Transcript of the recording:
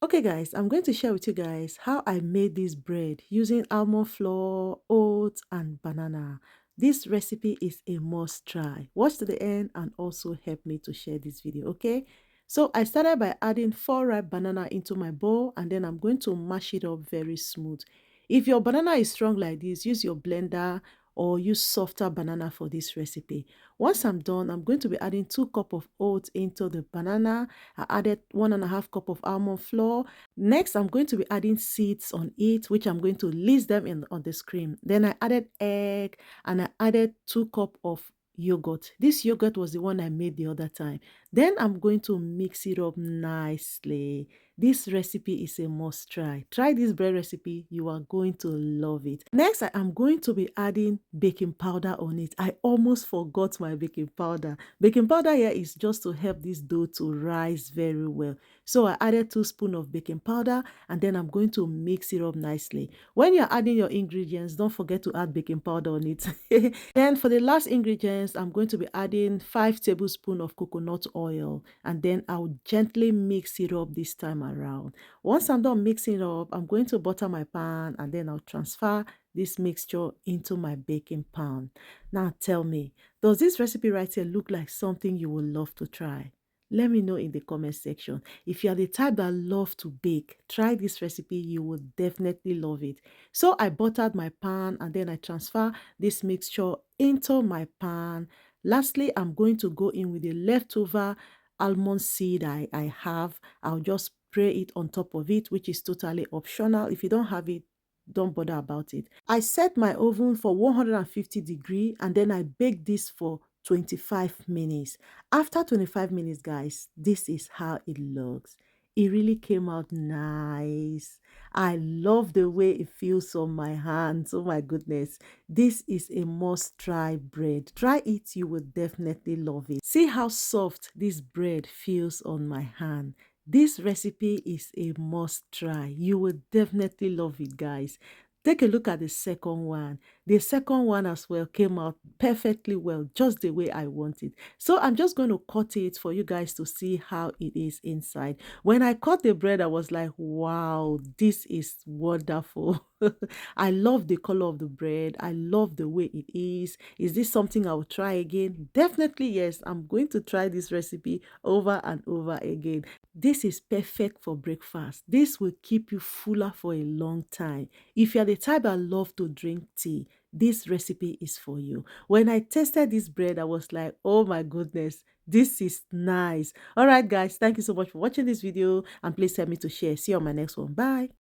Okay guys, I'm going to share with you guys how I made this bread using almond flour, oats and banana. This recipe is a must try. Watch to the end and also help me to share this video, okay? So I started by adding 4 ripe banana into my bowl and then I'm going to mash it up very smooth. If your banana is strong like this, use your blender or use softer banana for this recipe. Once I'm done, I'm going to be adding 2 cups of oats into the banana. I added 1.5 cup of almond flour. Next, I'm going to be adding seeds on it, which I'm going to list them in on the screen. Then I added egg and I added 2 cup of yogurt. This yogurt was the one I made the other time. Then I'm going to mix it up nicely. This recipe is a must try. Try this bread recipe. You are going to love it. Next, I am going to be adding baking powder on it. I almost forgot my baking powder. Baking powder here is just to help this dough to rise very well. So I added 2 spoons of baking powder and then I'm going to mix it up nicely. When you're adding your ingredients, don't forget to add baking powder on it. Then for the last ingredients, I'm going to be adding 5 tablespoons of coconut oil and then I'll gently mix it up this time around. Once I'm done mixing it up, I'm going to butter my pan and then I'll transfer this mixture into my baking pan. Now tell me, does this recipe right here look like something you would love to try? Let me know in the comment section. If you are the type that love to bake, try this recipe. You will definitely love it. So I buttered my pan and then I transfer this mixture into my pan. Lastly, I'm going to go in with the leftover almond seed I have. I'll just spray it on top of it, which is totally optional. If you don't have it, don't bother about it. I set my oven for 150 degree and then I bake this for 25 minutes. After 25 minutes, guys, this is how it looks. It really came out nice. I love the way it feels on my hands. Oh my goodness. This is a must try bread. Try it, you will definitely love it. See how soft this bread feels on my hand. This recipe is a must try. You will definitely love it, guys. Take a look at the second one. The second one as well came out perfectly well, just the way I want it. So I'm just going to cut it for you guys to see how it is inside. When I cut the bread, I was like, wow, this is wonderful. I love the color of the bread. I love the way it is. Is this something I'll try again? Definitely yes. I'm going to try this recipe over and over again. This is perfect for breakfast. This will keep you fuller for a long time. If you're the type that love to drink tea, this recipe is for you. When I tasted this bread, I was like, oh my goodness, this is nice. All right, guys, thank you so much for watching this video and please help me to share. See you on my next one. Bye.